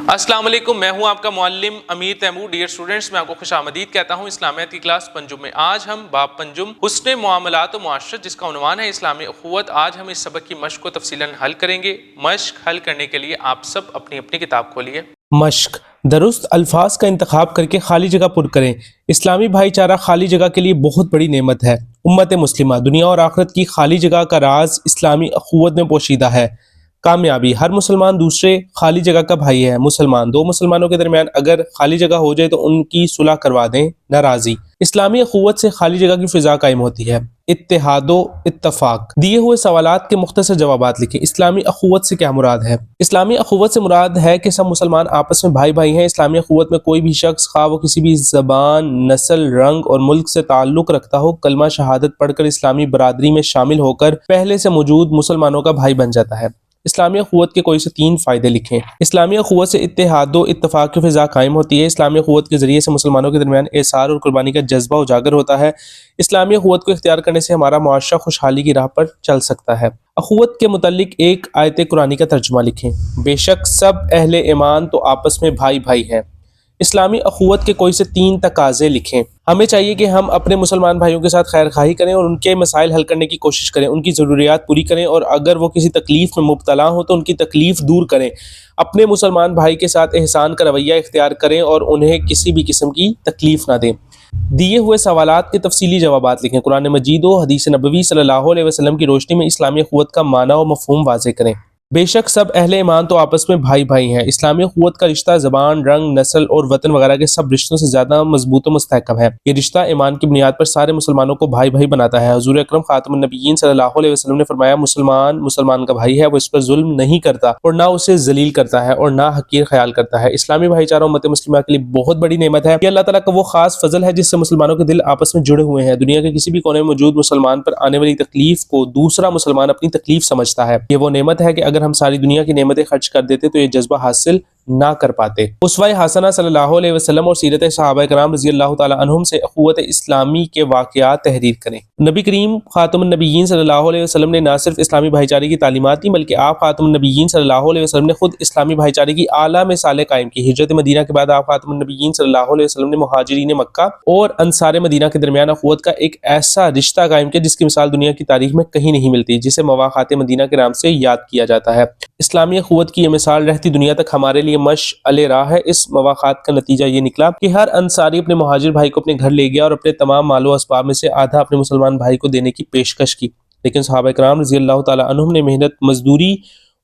السلام علیکم، میں ہوں آپ کا معلم امیر تیمور۔ ڈیئر اسٹوڈنٹس، میں آپ کو خوش آمدید کہتا ہوں اسلامیات کی کلاس پنجم میں۔ آج ہم باب پنجم حسن معاملات و معاشرت، جس کا عنوان ہے اسلامی اخوت، آج ہم اس سبق کی مشق کو تفصیلاً حل کریں گے۔ مشق حل کرنے کے لیے آپ سب اپنی اپنی کتاب کھولیے۔ مشق: درست الفاظ کا انتخاب کر کے خالی جگہ پر کریں۔ اسلامی بھائی چارہ خالی جگہ کے لیے بہت بڑی نعمت ہے۔ امت مسلمہ دنیا اور آخرت کی خالی جگہ کا راز اسلامی اخوت میں پوشیدہ ہے۔ کامیابی: ہر مسلمان دوسرے خالی جگہ کا بھائی ہے۔ دو مسلمانوں کے درمیان اگر خالی جگہ ہو جائے تو ان کی صلح کروا دیں۔ ناراضی: اسلامی اخوت سے خالی جگہ کی فضا قائم ہوتی ہے۔ اتحاد و اتفاق: دیے ہوئے سوالات کے مختصر جوابات لکھیں۔ اسلامی اخوت سے کیا مراد ہے؟ اسلامی اخوت سے مراد ہے کہ سب مسلمان آپس میں بھائی بھائی ہیں۔ اسلامی اخوت میں کوئی بھی شخص، خواہ وہ کسی بھی زبان، نسل، رنگ اور ملک سے تعلق رکھتا ہو، کلمہ شہادت پڑھ کر اسلامی برادری میں شامل ہو کر پہلے سے موجود مسلمانوں کا بھائی بن جاتا ہے۔ اسلامی اخوت کے کوئی سے 3 فائدے لکھیں۔ اسلامی اخوت سے اتحاد و اتفاق کی فضا قائم ہوتی ہے۔ اسلامی اخوت کے ذریعے سے مسلمانوں کے درمیان احسان اور قربانی کا جذبہ اجاگر ہوتا ہے۔ اسلامی اخوت کو اختیار کرنے سے ہمارا معاشرہ خوشحالی کی راہ پر چل سکتا ہے۔ اخوت کے متعلق ایک آیت قرآنی کا ترجمہ لکھیں۔ بے شک سب اہل ایمان تو آپس میں بھائی بھائی ہیں۔ اسلامی اخوت کے کوئی سے 3 تقاضے لکھیں۔ ہمیں چاہیے کہ ہم اپنے مسلمان بھائیوں کے ساتھ خیر خواہی کریں اور ان کے مسائل حل کرنے کی کوشش کریں، ان کی ضروریات پوری کریں، اور اگر وہ کسی تکلیف میں مبتلا ہوں تو ان کی تکلیف دور کریں۔ اپنے مسلمان بھائی کے ساتھ احسان کا رویہ اختیار کریں اور انہیں کسی بھی قسم کی تکلیف نہ دیں۔ دیے ہوئے سوالات کے تفصیلی جوابات لکھیں۔ قرآن مجید و حدیث نبوی صلی اللہ علیہ وسلم کی روشنی میں اسلامی اخوت کا معنی و مفہوم واضح کریں۔ بے شک سب اہل ایمان تو آپس میں بھائی بھائی ہیں۔ اسلامی اخوت کا رشتہ زبان، رنگ، نسل اور وطن وغیرہ کے سب رشتوں سے زیادہ مضبوط و مستحکم ہے۔ یہ رشتہ ایمان کی بنیاد پر سارے مسلمانوں کو بھائی بھائی بناتا ہے۔ حضور اکرم خاتم النبیین صلی اللہ علیہ وسلم نے فرمایا، مسلمان کا بھائی ہے، وہ اس پر ظلم نہیں کرتا اور نہ اسے ذلیل کرتا ہے اور نہ حقیر خیال کرتا ہے۔ اسلامی بھائی چارہ امت مسلمہ کے لیے بہت بڑی نعمت ہے۔ یہ اللہ تعالیٰ کا وہ خاص فضل ہے جس سے مسلمانوں کے دل آپس میں جڑے ہوئے ہیں۔ دنیا کے کسی بھی کونے میں موجود مسلمان پر آنے والی تکلیف کو دوسرا مسلمان اپنی تکلیف سمجھتا ہے۔ یہ وہ نعمت ہے کہ اگر ہم ساری دنیا کی نعمتیں خرچ کر دیتے تو یہ جذبہ حاصل نہ کر پاتے۔ اسوہ حسنہ صلی اللہ علیہ وسلم اور سیرت صحابہ کرام رضی اللہ تعالی عنہم سے اخوت اسلامی کے واقعات تحریر کریں۔ نبی کریم خاتم النبیین صلی اللہ علیہ وسلم نے نہ صرف اسلامی بھائی چارے کی تعلیمات دی بلکہ آپ خاتم النبیین صلی اللہ علیہ وسلم نے خود اسلامی بھائی چارے کی اعلیٰ مثالیں قائم کی۔ ہجرت مدینہ کے بعد آپ خاتم النبیین صلی اللہ علیہ وسلم نے مہاجرین مکہ اور انصار مدینہ کے درمیان اخوت کا ایک ایسا رشتہ قائم کیا جس کی مثال دنیا کی تاریخ میں کہیں نہیں ملتی، جسے مواخات مدینہ کے نام سے یاد کیا جاتا ہے۔ اسلامی اخوت کی یہ مثال رہتی دنیا تک ہمارے لیے مشعل راہ ہے۔ اس مواخات کا نتیجہ یہ نکلا کہ ہر انصاری اپنے مہاجر بھائی کو اپنے گھر لے گیا اور اپنے تمام مال و اسباب میں سے آدھا اپنے مسلمان بھائی کو دینے کی پیشکش کی، لیکن صحابہ کرام رضی اللہ تعالی عنہم نے محنت، مزدوری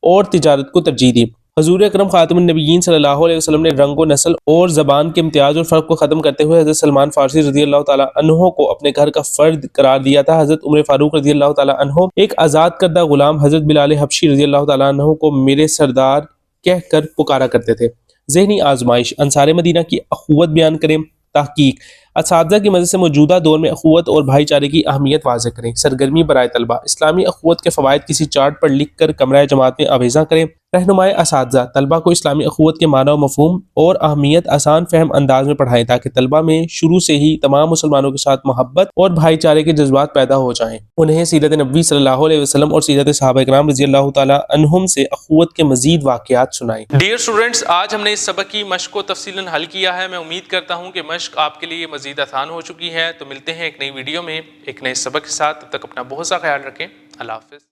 اور تجارت کو ترجیح دی۔ حضور اکرم خاتم النبیین صلی اللہ علیہ وسلم نے رنگ و نسل اور زبان کے امتیاز اور فرق کو ختم کرتے ہوئے حضرت سلمان فارسی رضی اللہ تعالی عنہ کو اپنے گھر کا فرد قرار دیا تھا۔ حضرت عمر فاروق رضی اللہ تعالی عنہ ایک آزاد کردہ غلام حضرت بلال حبشی رضی اللہ تعالی عنہ کو میرے سردار کہہ کر پکارا کرتے تھے۔ ذہنی آزمائش: انصار مدینہ کی اخوت بیان کریں۔ تحقیق: اساتذہ کی مدد سے موجودہ دور میں اخوت اور بھائی چارے کی اہمیت واضح کریں۔ سرگرمی برائے طلبہ: اسلامی اخوت کے فوائد کسی چارٹ پر لکھ کر کمرہ جماعت میں آویزاں کریں۔ رہنمائے اساتذہ: طلبہ کو اسلامی اخوت کے معنی و مفہوم اور اہمیت آسان فہم انداز میں پڑھائیں تاکہ طلبہ میں شروع سے ہی تمام مسلمانوں کے ساتھ محبت اور بھائی چارے کے جذبات پیدا ہو جائیں۔ انہیں سیرت نبوی صلی اللہ علیہ وسلم اور سیرت صحابہ کرام رضی اللہ تعالی عنہم سے اخوت کے مزید واقعات سنائیں۔ ڈیئر اسٹوڈنٹس، آج ہم نے اس سبق کی مشق کو تفصیلاً حل کیا ہے۔ میں امید کرتا ہوں کہ مشق آپ کے لیے مزید آسان ہو چکی ہے۔ تو ملتے ہیں ایک نئی ویڈیو میں ایک نئے سبق کے ساتھ۔ تب تک اپنا بہت سا خیال رکھیں۔ اللہ حافظ۔